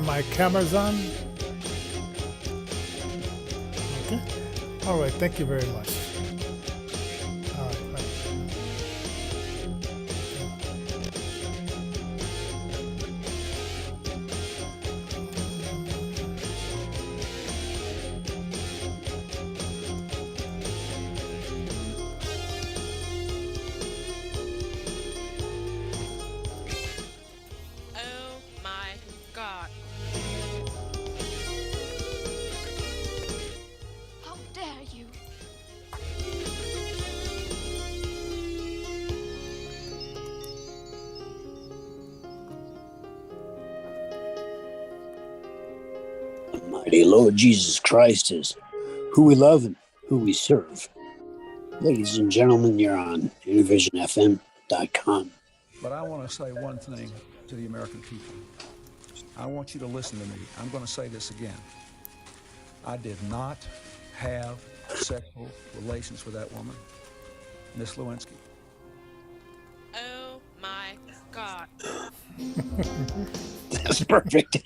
my camera's on. Okay. All right. Thank you very much. All right. Right. Oh my God. How dare you? Mighty Lord Jesus Christ is who we love and who we serve. Ladies and gentlemen, you're on InnervisionFM.com. But I want to say one thing to the American people. I want you to listen to me. I'm going to say this again. I did not have sexual relations with that woman, Miss Lewinsky. Oh my God. That's perfect.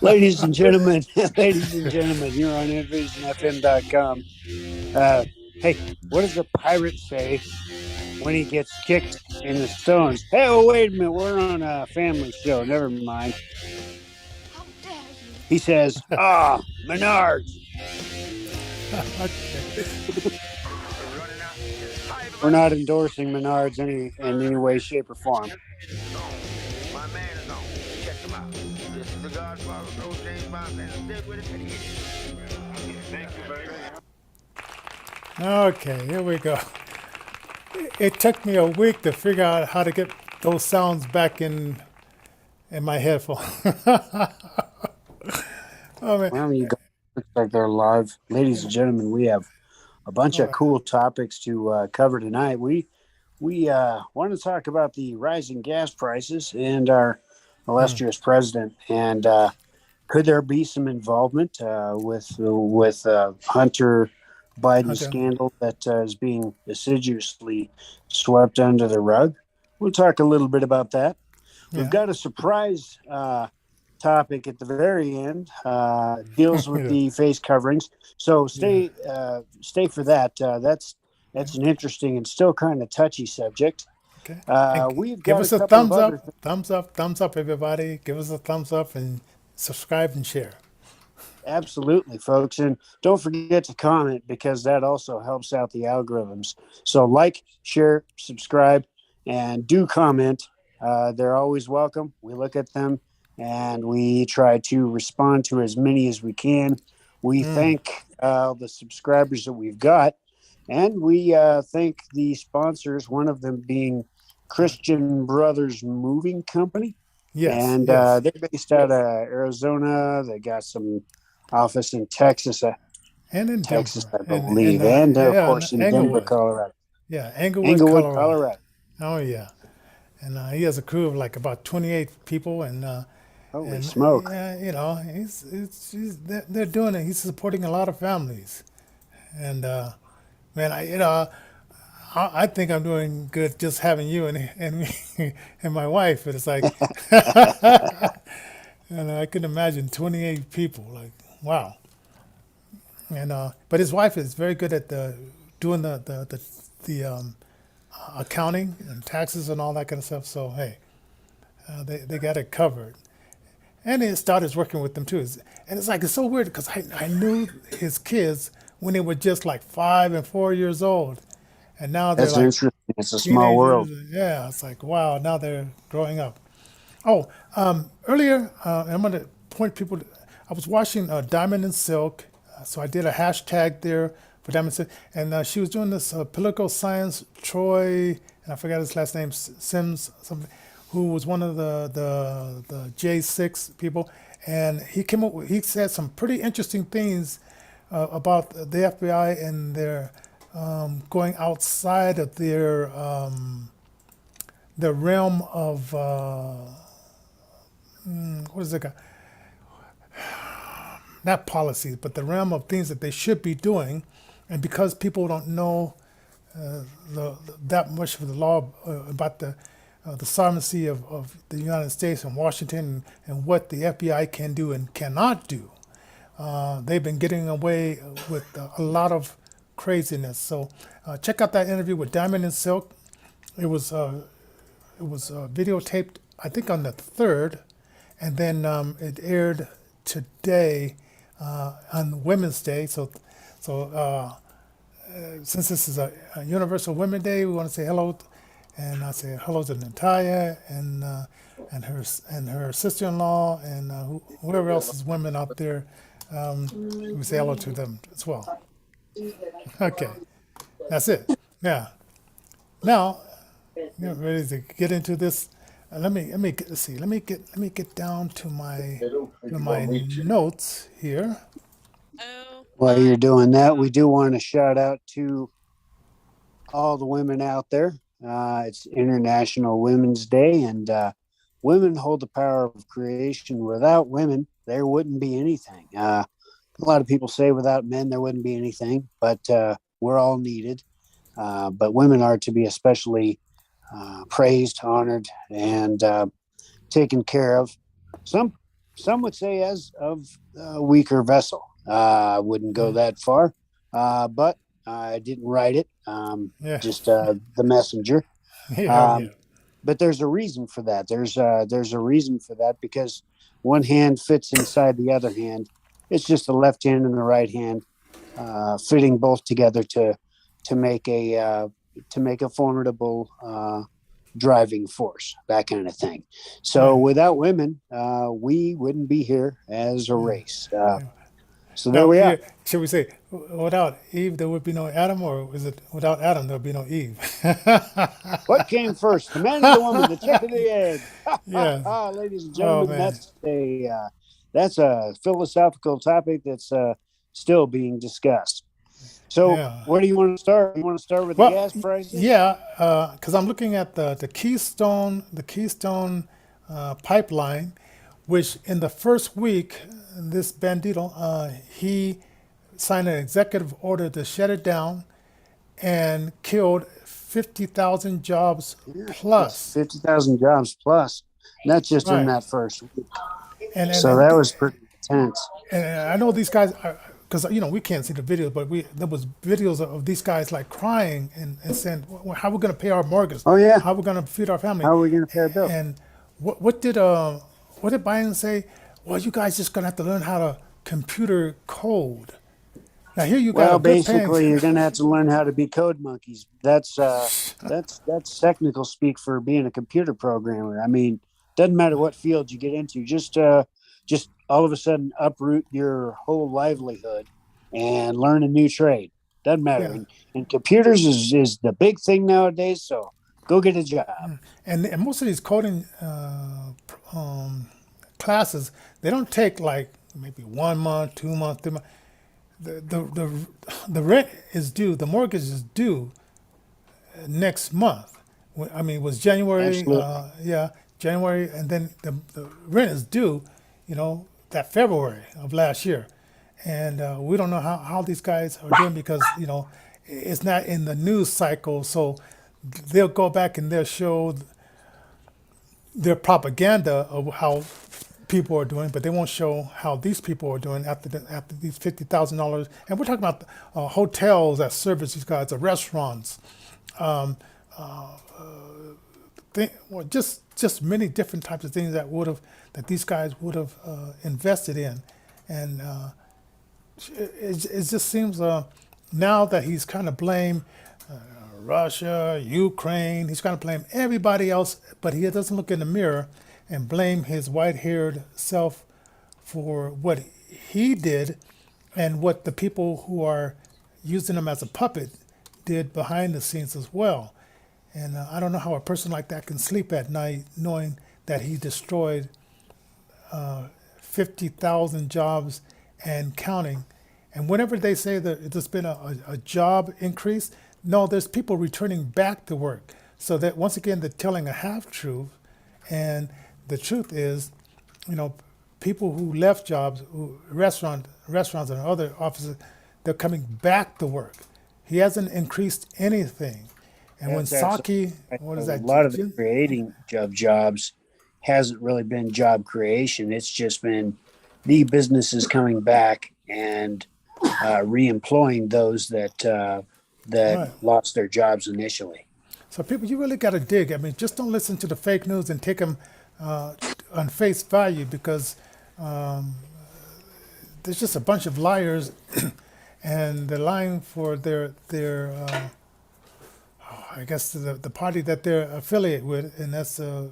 ladies and gentlemen, you're on InnervisionFM.com. Hey, what does a pirate say when he gets kicked in the stones? Hey, oh, wait a minute. We're on a family show. Never mind. How dare you? He says, Menards. Okay. We're not endorsing Menards in any way, shape, or form. My man is on. Check him out. This is the Godfather of those James Bond and stick with it and hit it. Thank you, baby. Okay. Here we go. It took me a week to figure out how to get those sounds back in my headphone. Oh man. Well, you guys looks like they're live. Ladies and gentlemen, we have a bunch All of right. cool topics to cover tonight. We want to talk about the rising gas prices and our illustrious president, and could there be some involvement with Hunter Biden Hunter. scandal that is being assiduously swept under the rug? We'll talk a little bit about that. We've Yeah. got a surprise topic at the very end. Deals with the face coverings. So stay for that. That's an interesting and still kind of touchy subject. Okay. We've Give got us a a couple of thumbs other up, thumbs up, everybody. Give us a thumbs up and subscribe and share. Absolutely, folks. And don't forget to comment because that also helps out the algorithms. So like, share, subscribe, and do comment. They're always welcome. We look at them and we try to respond to as many as we can. We thank the subscribers that we've got, and we thank the sponsors, one of them being Christian Brothers Moving Company. Yes. And Yes. they're based out of Arizona. They got some office in Texas, And in Texas, Denver. I believe, and of course in Denver, Englewood. Colorado. Yeah, Englewood, Englewood, Colorado. Colorado. Oh yeah. And he has a crew of like about 28 people, and Holy smoke! yeah, they're doing it. He's supporting a lot of families, and man, I think I'm doing good just having you and me and my wife. But it's like, and I can imagine 28 people. Like, wow. And but his wife is very good at doing the accounting and taxes and all that kind of stuff. So hey, they got it covered. And it started working with them too. And it's like, it's so weird because I knew his kids when they were just like 5 and 4 years old. And now they're That's like interesting. It's a small teenagers. world. Yeah, it's like, wow, now they're growing up. Oh, earlier, I'm going to point people, I was watching Diamond and Silk. So I did a hashtag there for Diamond and Silk. And she was doing this political science, Troy, and I forgot his last name, Sims, something, who was one of the J6 people. And he came up, he said some pretty interesting things about the FBI and their going outside of their realm of what is it? Not policies, but the realm of things that they should be doing, and because people don't know that much of the law about the the sovereignty of the United States and Washington and what the FBI can do and cannot do. They've been getting away with a lot of craziness. So check out that interview with Diamond and Silk. It was videotaped, I think, on the 3rd, and then it aired today on Women's Day. So since this is a Universal Women's Day, we want to say hello, and I say hello to Natalia and her sister-in-law and whoever else is women out there. We say hello to them as well. Okay, that's it. Yeah. Now, you're ready to get into this. Let's see. Let me get down to my notes here. Oh While my you're doing that, we do want to shout out to all the women out there. It's International Women's Day, and women hold the power of creation. Without women, there wouldn't be anything. A lot of people say without men, there wouldn't be anything, but we're all needed. But women are to be especially praised, honored, and taken care of. Some would say as of a weaker vessel. I wouldn't go that far, but I didn't write it. Yeah. Just the messenger. Yeah. But there's a reason for that. There's a reason for that because one hand fits inside the other hand. It's just the left hand and the right hand fitting both together to make a formidable driving force, that kind of thing. So without women, we wouldn't be here as a race. So there we are. Should we say without Eve there would be no Adam, or is it without Adam there would be no Eve? What came first, the man or the woman, the chick or the egg? Yeah. Ladies and Oh, gentlemen, man. that's a philosophical topic that's still being discussed. So Yeah. where do you want to start? You want to start with the gas prices? Yeah, because I'm looking at the Keystone pipeline, which in the first week, this bandito, he signed an executive order to shut it down and killed 50,000 jobs plus. 50,000 jobs plus. That's just in Right. that first week. And So that was pretty intense. And I know these guys, because we can't see the videos, but there was videos of these guys like crying and saying, well, "How are we going to pay our mortgage? Oh, yeah. How are we going to feed our family? How are we going to pay our bill?" And what did Biden say? Well, you guys just going to have to learn how to computer code. Now here you got Well, a good basically, paying. you're going to have to learn how to be code monkeys. That's technical speak for being a computer programmer. I mean, doesn't matter what field you get into. Just all of a sudden uproot your whole livelihood and learn a new trade. Doesn't matter. Yeah. And computers is the big thing nowadays. So go get a job. And most of these coding classes, they don't take like maybe 1 month, 2 months, 3 months. The rent is due, the mortgage is due next month. It was January, Absolutely. January, and then the rent is due, that February of last year. And we don't know how these guys are doing because, it's not in the news cycle. So they'll go back and they'll show their propaganda of how people are doing, but they won't show how these people are doing after these $50,000. And we're talking about hotels that service these guys, the restaurants, just many different types of things that these guys would have invested in, and it just seems now that he's kind of blamed Russia, Ukraine, he's kind of blame everybody else, but he doesn't look in the mirror and blame his white-haired self for what he did and what the people who are using him as a puppet did behind the scenes as well. And I don't know how a person like that can sleep at night knowing that he destroyed 50,000 jobs and counting. And whenever they say that there's been a job increase, no, there's people returning back to work. So that once again, they're telling a half-truth. And the truth is, people who left jobs, restaurants and other offices, they're coming back to work. He hasn't increased anything. And when That's absolutely Saki, right. what is A that? lot of the creating of jobs hasn't really been job creation. It's just been the businesses coming back and re-employing those that Right. lost their jobs initially. So people, you really got to dig. I mean, just don't listen to the fake news and take them on face value because there's just a bunch of liars, and they're lying for their I guess the party that they're affiliated with, and that's the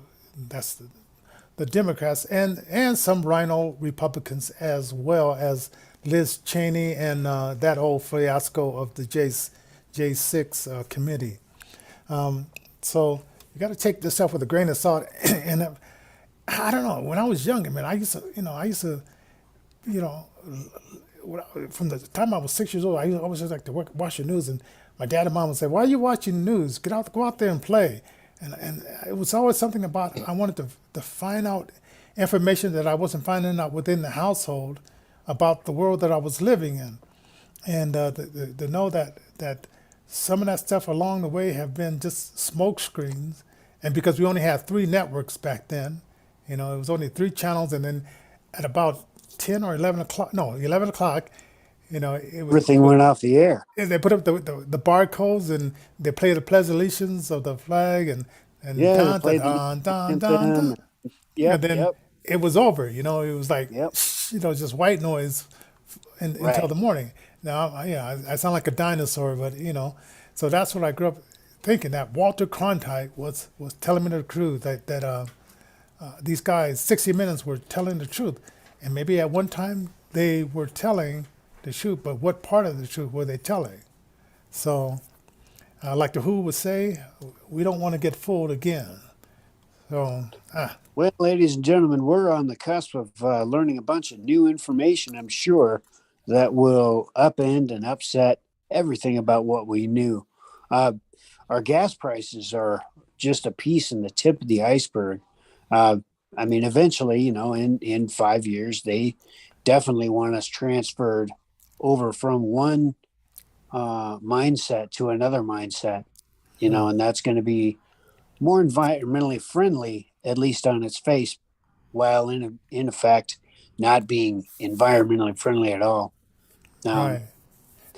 Democrats and some rhino Republicans as well as Liz Cheney and that old fiasco of the J6 committee. So you got to take this stuff with a grain of salt. And I don't know. When I was younger, man, I used to, you know, from the time I was 6 years old, I always just like to watch the news. And my dad and mom would say, "Why are you watching the news? Go out there and play." And it was always something about I wanted to find out information that I wasn't finding out within the household about the world that I was living in, and to know that some of that stuff along the way have been just smoke screens. And because we only had 3 networks back then, it was only 3 channels, and then at about 10 or 11 o'clock, no, 11 o'clock, Everything went off the air. they put up the barcodes and they play the pledge of the flag and Yeah, they dun, dun, played the dun, dun, dun, anthem. dun. And Yep, then yep, it was over. It was like, yep. just white noise until Right. the morning. Now, I sound like a dinosaur, but so that's what I grew up thinking, that Walter Cronkite was telling me the truth, that these guys, 60 Minutes, were telling the truth. And maybe at one time they were telling the truth, but what part of the truth were they telling? So, like the Who would say, we don't want to get fooled again. So, Well, ladies and gentlemen, we're on the cusp of learning a bunch of new information, I'm sure, that will upend and upset everything about what we knew. Our gas prices are just a piece in the tip of the iceberg. I mean, eventually, in 5 years, they definitely want us transferred over from one mindset to another mindset, and that's going to be more environmentally friendly, at least on its face, while in effect not being environmentally friendly at all. right.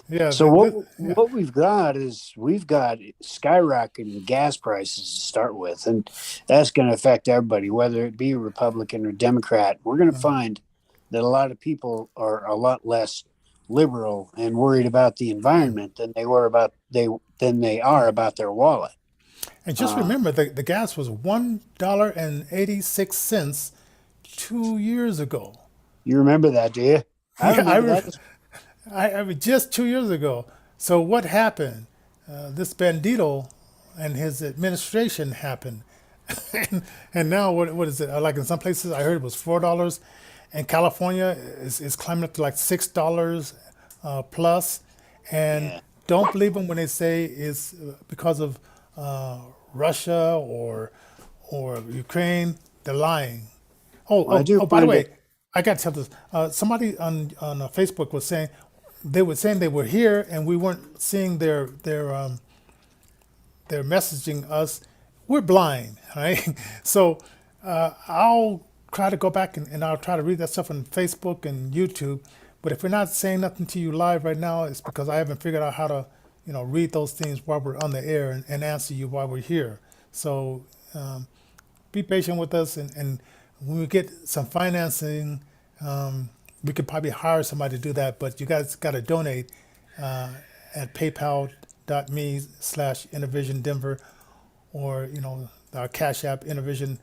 Yeah, So yeah. what we've got skyrocketing gas prices to start with, and that's going to affect everybody, whether it be Republican or Democrat. We're going to find that a lot of people are a lot less liberal and worried about the environment than they are about their wallet. And just remember, the gas was $1.86 2 years ago. You remember that, do you? I Yeah, remember that. I mean, just 2 years ago. So what happened? This bandito and his administration happened, and now what is it? Like in some places, I heard it was $4, and California is climbing up to like $6 plus. And Yeah. don't believe them when they say it's because of Russia or Ukraine. They're lying. Well, I do By the find way, it. I got to tell this. Somebody on Facebook was saying they were here and we weren't seeing their messaging us. We're blind, right? So I'll try to go back and I'll try to read that stuff on Facebook and YouTube. But if we're not saying nothing to you live right now, it's because I haven't figured out how to, read those things while we're on the air and answer you while we're here. So be patient with us, and when we get some financing, we could probably hire somebody to do that. But you guys got to donate at paypal.me/Innervision Denver, or our Cash App Innervision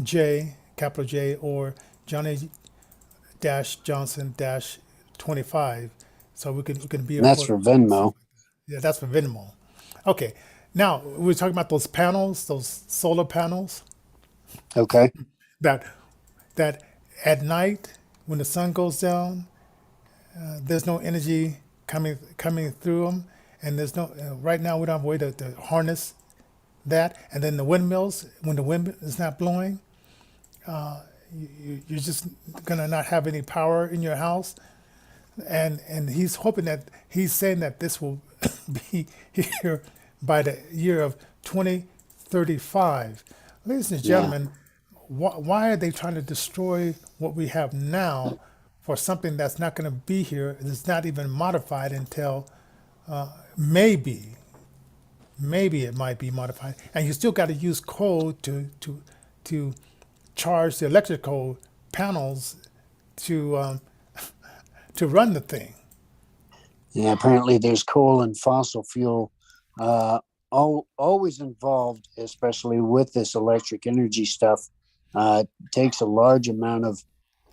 J, capital J, or Johnny Johnson 25. So we can be And that's for Venmo. yeah, that's for Venmo. Okay. Now we're talking about those panels, those solar panels Okay. that that at night when the sun goes down, there's no energy coming through them, and there's no right now we don't have a way to harness that. And then the windmills, when the wind is not blowing, you're just gonna not have any power in your house. and he's saying that this will be here by the year of 2035. Ladies and Yeah. gentlemen, why are they trying to destroy what we have now for something that's not going to be here? It's not even modified until maybe it might be modified, and you still got to use coal to charge the electrical panels to to run the thing. Yeah, apparently there's coal and fossil fuel always involved, especially with this electric energy stuff. It takes a large amount of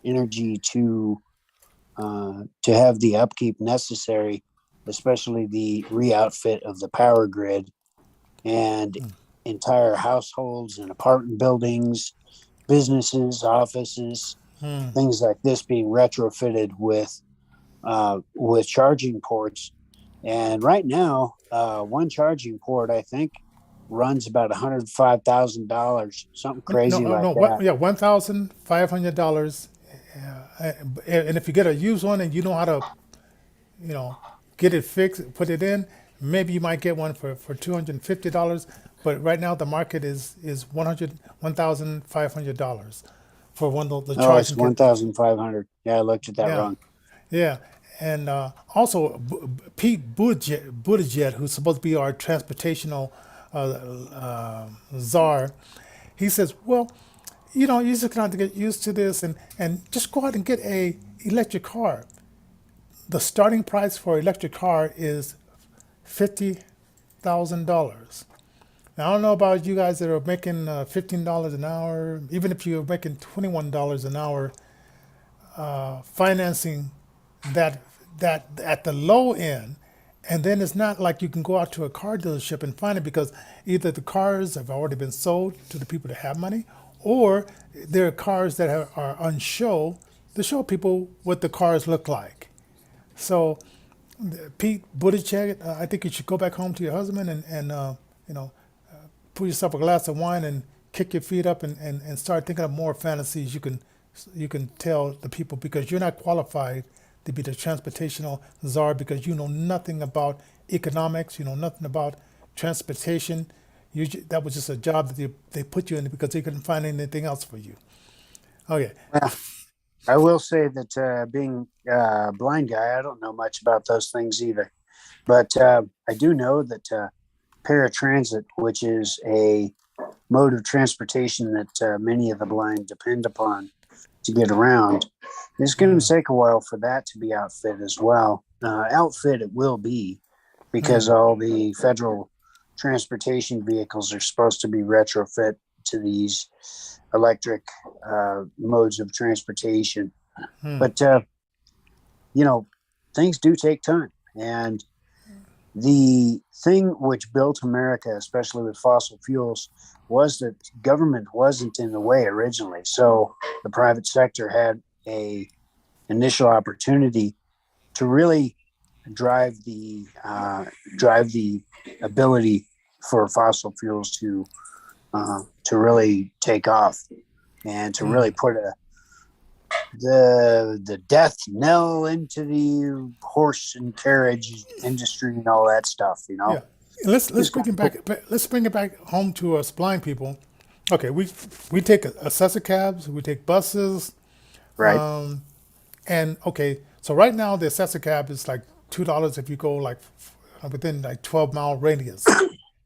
energy to have the upkeep necessary, especially the re-outfit of the power grid and entire households and apartment buildings, businesses, offices, things like this being retrofitted with charging ports. And right now, one charging port, I think, runs about $105,000, something No, crazy like no, that. yeah, $1,500. And if you get a used one and you know how to, you know, get it fixed, put it in, maybe you might get one for $250. But right now the market is $1,500 for one of the Oh, it's charging kit. 1,500. Yeah, I looked at that Yeah, wrong. yeah, and also Pete Buttigieg, who's supposed to be our transportational czar, he says, well, you know, you're just gonna have to get used to this and just go out and get a electric car. The starting price for electric car is $50,000. Now I don't know about you guys that are making $15 an hour. Even if you're making $21 an hour, financing that at the low end, and then it's not like you can go out to a car dealership and find it because either the cars have already been sold to the people that have money, or there are cars that are on show to show people what the cars look like. So Pete Buttigieg, I think you should go back home to your husband and you know, pour yourself a glass of wine and kick your feet up and start thinking of more fantasies you can tell the people, because you're not qualified to be the transportational czar, because you know nothing about economics, you know nothing about transportation. That was just a job that they put you in because they couldn't find anything else for you. Okay. Yeah. I will say that being a blind guy, I don't know much about those things either. But I do know that paratransit, which is a mode of transportation that many of the blind depend upon to get around, it's going to take a while for that to be outfit as well. Outfit it will be, because all the federal transportation vehicles are supposed to be retrofit to these electric modes of transportation. But, you know, things do take time. And the thing which built America, especially with fossil fuels, was that government wasn't in the way originally. So the private sector had a initial opportunity to really drive the ability for fossil fuels to really take off and to really put the death knell into the horse and carriage industry and all that stuff, you know. Yeah. Let's bring it back. Let's bring it back home to us blind people. Okay, we take assessor cabs, we take buses, Right. and okay. So right now the assessor cab is like $2 if you go like within like 12-mile radius.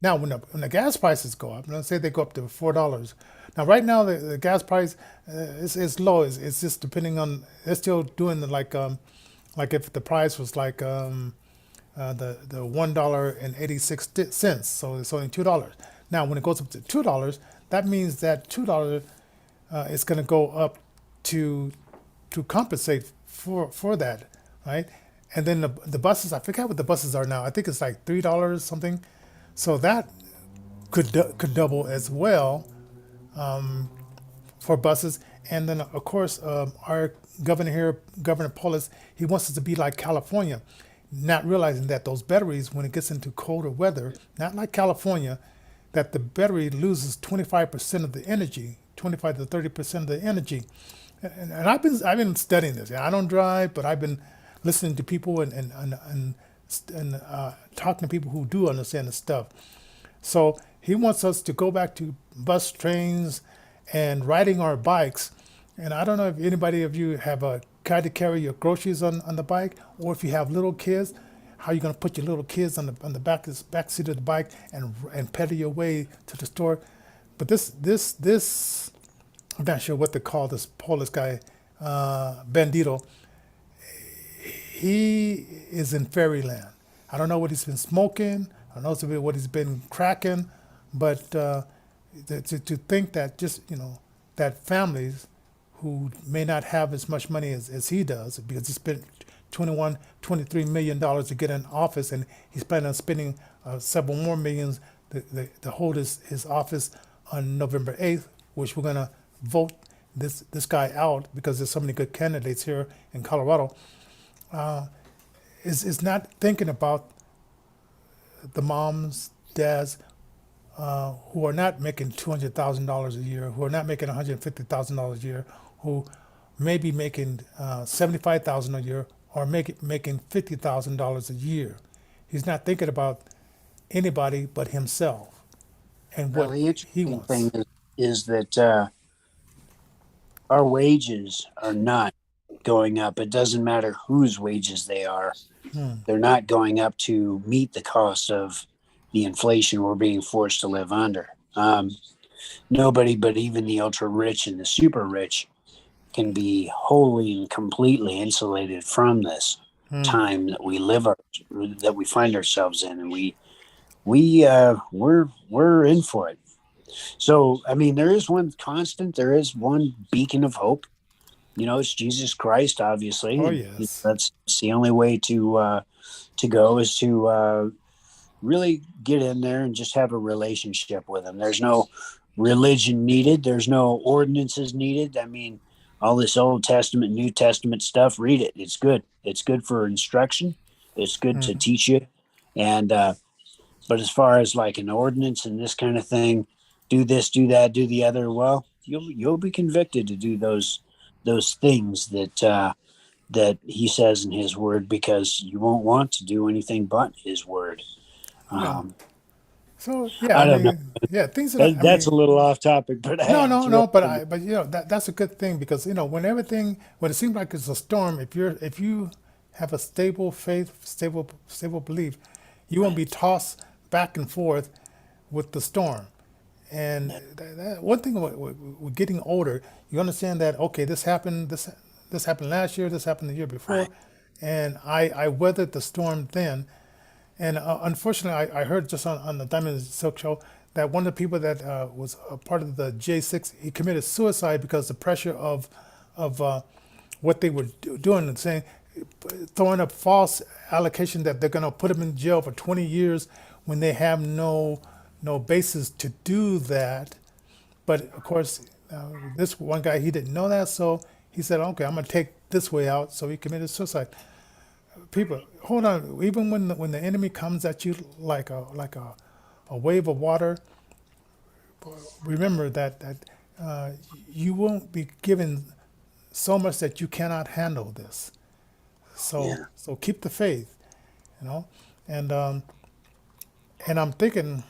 Now when the gas prices go up, let's say they go up to $4. Now right now the gas price is low. It's just depending on. They're still doing the like if the price was like the $1.86, so it's only $2. Now, when it goes up to $2, that means that $2 is going to go up to compensate for that, right? And then the buses, I forget what the buses are now. I think it's like $3 something, so that could double as well for buses. And then of course our governor here, Governor Polis, he wants us to be like California, not realizing that those batteries, when it gets into colder weather, not like California, that the battery loses 25% of the energy, 25 to 30% of the energy. And I've been studying this. I don't drive, but I've been listening to people and talking to people who do understand the stuff. So he wants us to go back to bus, trains, and riding our bikes. And I don't know if anybody of you have a car to carry your groceries on the bike, or if you have little kids, how you going to put your little kids on the back seat of the bike and pedal your way to the store. But this I'm not sure what to call this Polish guy, Bandito. He is in fairyland. I don't know what he's been smoking. I don't know what he's been cracking, but to think that that families who may not have as much money as he does, because he spent $23 million to get in office, and he's planning on spending several more millions to hold his office on November 8th, which we're going to vote this guy out because there's so many good candidates here in Colorado, is not thinking about the moms, dads, who are not making $200,000 a year, who are not making $150,000 a year, who may be making $75,000 a year, or making $50,000 a year. He's not thinking about anybody but himself and Well, what the he interesting wants. thing is that our wages are not going up. It doesn't matter whose wages they are. They're not going up to meet the cost of the inflation we're being forced to live under. Nobody but even the ultra rich and the super rich can be wholly and completely insulated from this time that that we find ourselves in, and we're in for it. So, I mean, there is one constant, there is one beacon of hope. It's Jesus Christ, obviously. Oh, And yes. that's the only way to go, is to really get in there and just have a relationship with him. There's no religion needed. There's no ordinances needed. I mean, all this Old Testament, New Testament stuff, read it. It's good. It's good for instruction. It's good to teach you. And but as far as like an ordinance and this kind of thing, do this, do that, do the other, well, you'll be convicted to do those things that he says in his word, because you won't want to do anything but his word. Yeah. Um, So yeah, I I don't know. mean, yeah, things that That's a little off topic, but I no, had to no, throw no. it But in. that's a good thing, because when it seems like it's a storm, if you have a stable faith, stable belief, you won't be tossed back and forth with the storm. And one thing with getting older, you understand that, okay, this happened last year, this happened the year before, Right. and I weathered the storm then. And unfortunately, I heard just on the Diamond and Silk show that one of the people that was a part of the J6, he committed suicide because the pressure of what they were doing, and saying, throwing up false allocation that they're going to put him in jail for 20 years when they have no basis to do that. But of course, this one guy, he didn't know that, so he said, okay, I'm going to take this way out. So he committed suicide. People, hold on. Even when the enemy comes at you like a wave of water, remember that you won't be given so much that you cannot handle this. Yeah. So keep the faith, you know. And I'm thinking,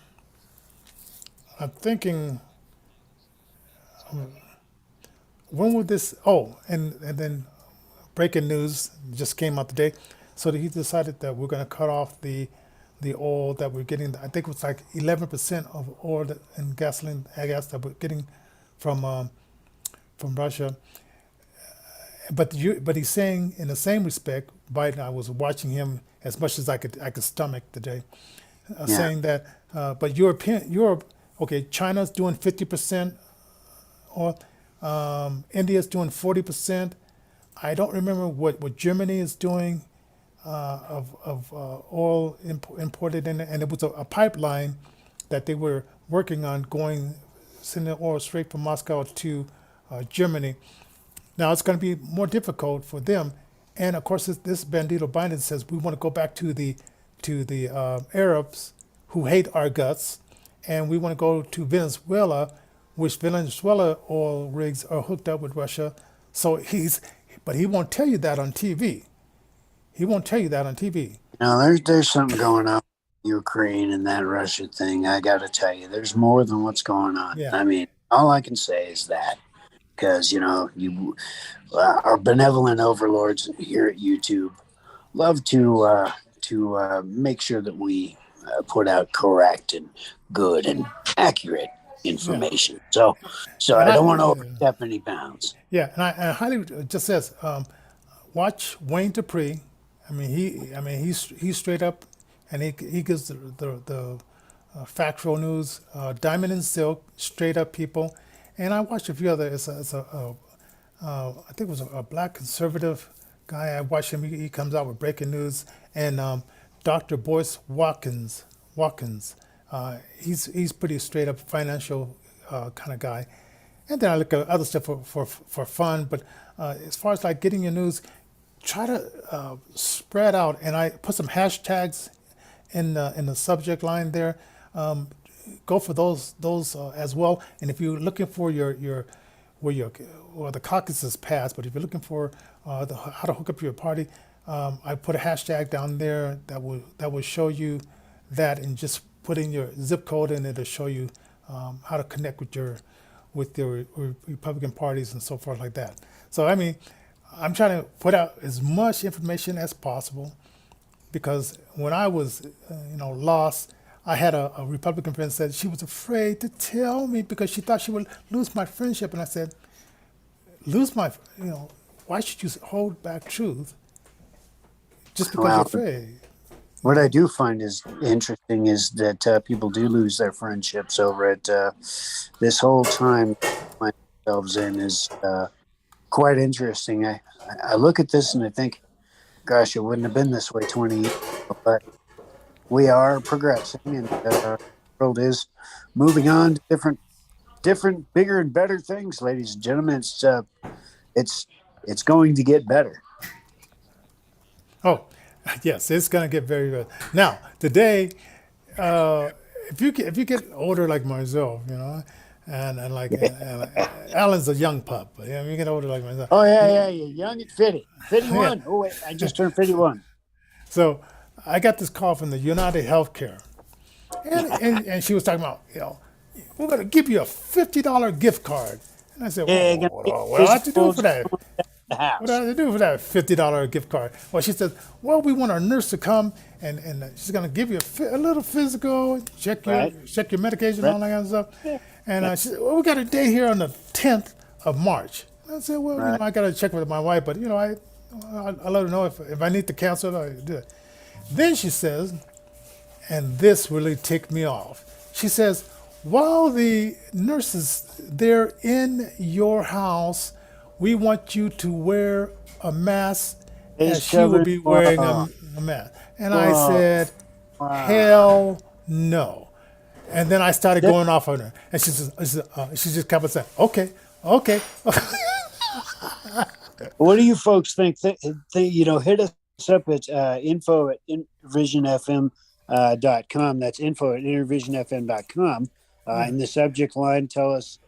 when would this? Oh, and then breaking news just came out today. So he decided that we're going to cut off the oil that we're getting. I think it was like 11% of oil and gasoline, I guess, that we're getting from Russia. But he's saying, in the same respect, Biden. I was watching him as much as I could stomach today, Yeah. saying that. But Europe, okay, China's doing 50%, or India's doing 40%. I don't remember what Germany is doing of oil imported in, and it was a pipeline that they were working on sending oil straight from Moscow to Germany. Now it's going to be more difficult for them, and of course this Bandito Biden says we want to go back to the Arabs who hate our guts, and we want to go to Venezuela, which Venezuela oil rigs are hooked up with Russia. So but he won't tell you that on TV. He won't tell you that on TV. There's something going on with Ukraine and that Russia thing. I got to tell you, there's more than what's going on. Yeah. I mean, all I can say is that because our benevolent overlords here at YouTube love to make sure that we put out correct and good and accurate information. So And I don't want to I, overstep any bounds. yeah, and I highly just says, watch Wayne Dupree. He's straight up, and he gives the factual news. Diamond and Silk, straight up people, and I watched a few other. I think it was a black conservative guy. I watched him. He comes out with breaking news, and Dr. Boyce Watkins. He's pretty straight up financial kind of guy. And then I look at other stuff for fun. But as far as like getting your news, try to spread out. And I put some hashtags in the subject line there. Go for those as well. And if you're looking for the caucuses passed, but if you're looking for how to hook up your party, I put a hashtag down there that will show you that, and just put in your zip code and it'll show you how to connect with your Republican parties and so forth like that. So I'm trying to put out as much information as possible, because when I was lost, I had a Republican friend said she was afraid to tell me because she thought she would lose my friendship, and I said, why should you hold back truth just because you're afraid? What I do find is interesting is that people do lose their friendships over it. This whole time find themselves in is quite interesting. I look at this and I think, gosh, it wouldn't have been this way 20 years ago, but we are progressing, and the world is moving on to different, bigger and better things, ladies and gentlemen. It's going to get better. Oh, yes, it's gonna get very good. Now, today, if you get older like myself, and like Alan's a young pup, but you get older like myself. Oh yeah, you're young and 51. Yeah. Oh wait, I just turned 51. So I got this call from the United Healthcare, and she was talking about, we're gonna give you a $50 gift card. And I said, what do I have to do for that? What do I have to do for that $50 gift card? Well, she says, well, we want our nurse to come and she's going to give you a little physical, check your medication, and all that kind of stuff. Yeah. And she said, well, we got a day here on the 10th of March. And I said, well, I got to check with my wife, but, I let her know if I need to cancel it, I do it. Then she says, and this really ticked me off. She says, while the nurses, they're in your house, we want you to wear a mask as she will be wearing a mask. And I said, hell no. And then I started going off on her. And she just kept on saying, okay. What do you folks think? Hit us up at info at innervisionfm.com. That's info at innervisionfm.com. In the subject line, tell us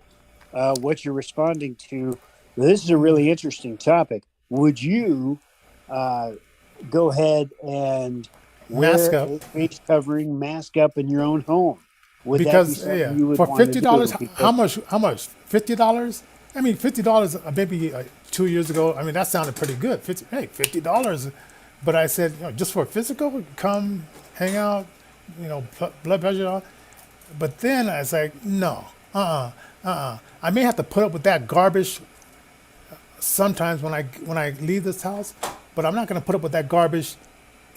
what you're responding to. This is a really interesting topic. Would you go ahead and wear a face covering, mask up in your own home? Because you would for $50, how much? $50? $50 maybe 2 years ago. That sounded pretty good. $50. But I said, just for a physical, come hang out, blood pressure. But then I was like, no, I may have to put up with that garbage sometimes when I leave this house, but I'm not going to put up with that garbage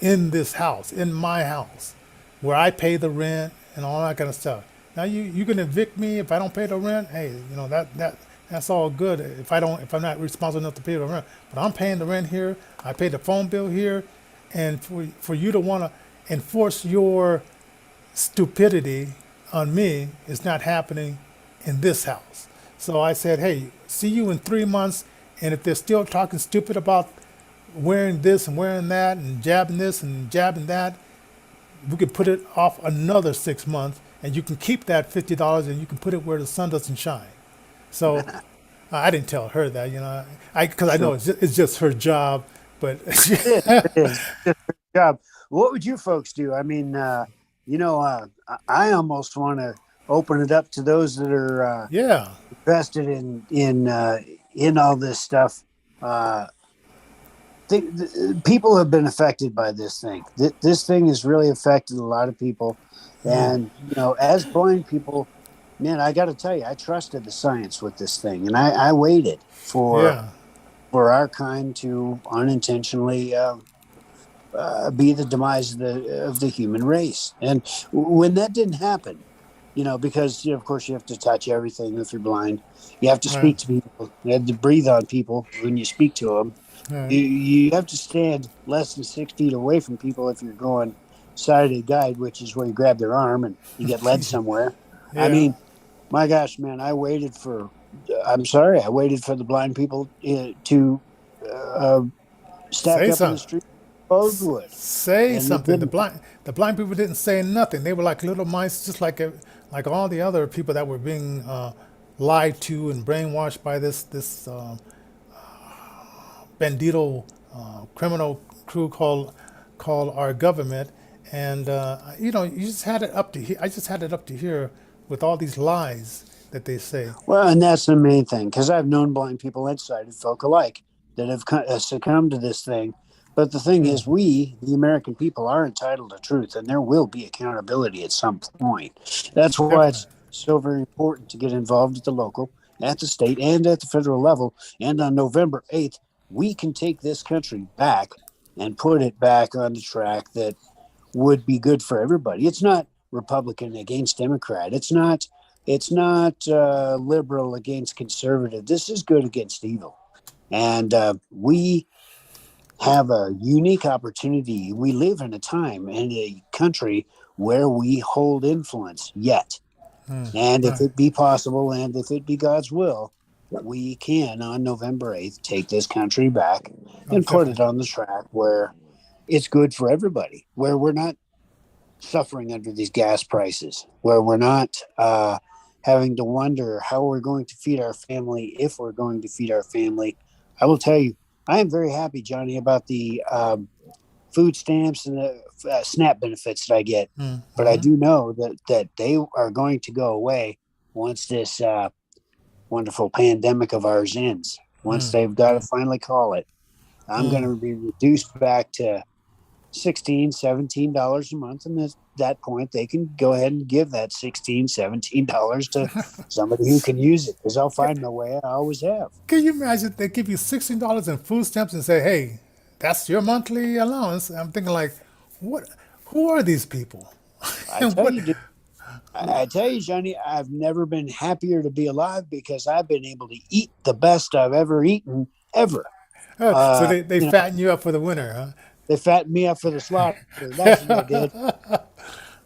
in this house, in my house, where I pay the rent and all that kind of stuff. Now you can evict me if I don't pay the rent. Hey, that's all good if I'm not responsible enough to pay the rent. But I'm paying the rent here. I pay the phone bill here, and for you to want to enforce your stupidity on me is not happening in this house. So I said, hey, see you in 3 months. And if they're still talking stupid about wearing this and wearing that and jabbing this and jabbing that, we could put it off another 6 months, and you can keep that $50 and you can put it where the sun doesn't shine. So I didn't tell her that, because I know it's just her job But It is. Good job. What would you folks do? I mean, I almost want to open it up to those that are yeah, invested in all this stuff. People have been affected by this thing. This thing has really affected a lot of people, and as blind people, man, I got to tell you, I trusted the science with this thing, and I waited yeah, for our kind to unintentionally be the demise of the human race. And when that didn't happen, because of course you have to touch everything if you're blind. You have to right, speak to people. You have to breathe on people when you speak to them. right. You have to stand less than 6 feet away from people if you're going sighted guide, which is where you grab their arm and you get led somewhere. I Yeah. mean, my gosh, man, I waited for. I'm sorry, I waited for the blind people to stack Say up in the something. street. Both would, Say and it something. The didn't. blind people didn't say nothing. They were like little mice, just like all the other people that were being lied to and brainwashed by this bandito criminal crew called our government. And you just had it up to here. I just had it up to here with all these lies that they say. Well, and that's the main thing, because I've known blind people and sighted folk alike that have succumbed to this thing. But the thing is, we, the American people, are entitled to truth, and there will be accountability at some point. That's why Definitely. it's so very important to get involved at the local, at the state, and at the federal level. And on November 8th, we can take this country back and put it back on the track that would be good for everybody. It's not Republican against Democrat. It's not liberal against conservative. This is good against evil, and we have a unique opportunity. We live in a time and a country where we hold influence yet, and if Right. it be possible, and if it be God's will, we can on November 8th take this country back Oh, and put definitely. it on the track where it's good for everybody, where we're not suffering under these gas prices, where we're not having to wonder how we're going to feed our family, if we're going to feed our family. I will tell you, I am very happy, Johnny, about the food stamps and the SNAP benefits that I get. But I do know that they are going to go away once this wonderful pandemic of ours ends. Once they've got to finally call it, I'm going to be reduced back to $16-17 a month, and at that point they can go ahead and give that $16-17 to somebody who can use it, because I'll find my way. I always have. Can you imagine they give you $16 in food stamps and say, "Hey, that's your monthly allowance"? I'm thinking like, what? Who are these people? I And tell what? you, dude, I tell you, Johnny, I've never been happier to be alive, because I've been able to eat the best I've ever eaten ever. So Uh, they you know, fatten you up for the winter, huh? they fattened me up for the slaughter. That's what they did.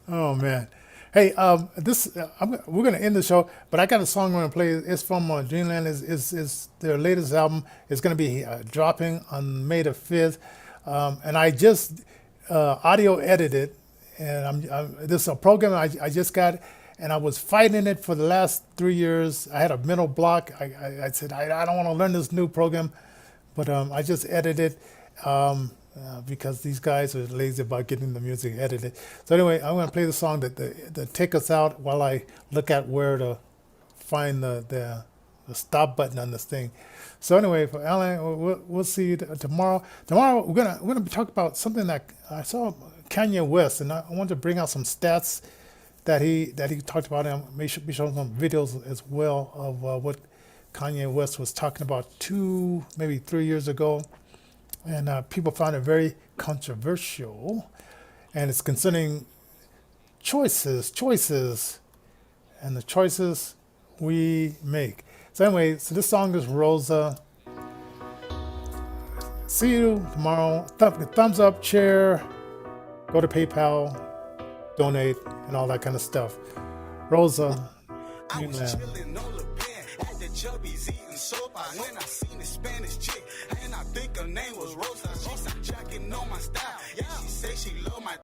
Oh man. Hey, we're gonna end the show, but I got a song I'm gonna play. It's from Dreamland. Is their latest album? It's gonna be dropping on May the 5th, and I just audio edited, and this is a program I just got, and I was fighting it for the last 3 years. I had a mental block. I said I don't want to learn this new program, but I just edited. Because these guys are lazy about getting the music edited. So anyway, I'm going to play the song that take us out while I look at where to find the stop button on this thing. So anyway, for Alan, we'll see you tomorrow. Tomorrow we're gonna talk about something that I saw Kanye West, and I want to bring out some stats that he talked about, and may be showing some videos as well of what Kanye West was talking about maybe 3 years ago. And people found it very controversial, and it's concerning choices, and the choices we make. So anyway, this song is Rosa. See you tomorrow. Thumbs up, share, go to PayPal, donate, and all that kind of stuff. Rosa, I was Newland. chillin' on the pen at the Chubby's eating soap. When I seen a Spanish chick, and I think her name was Rosa. She started jacking on my style. Yeah, she say she love my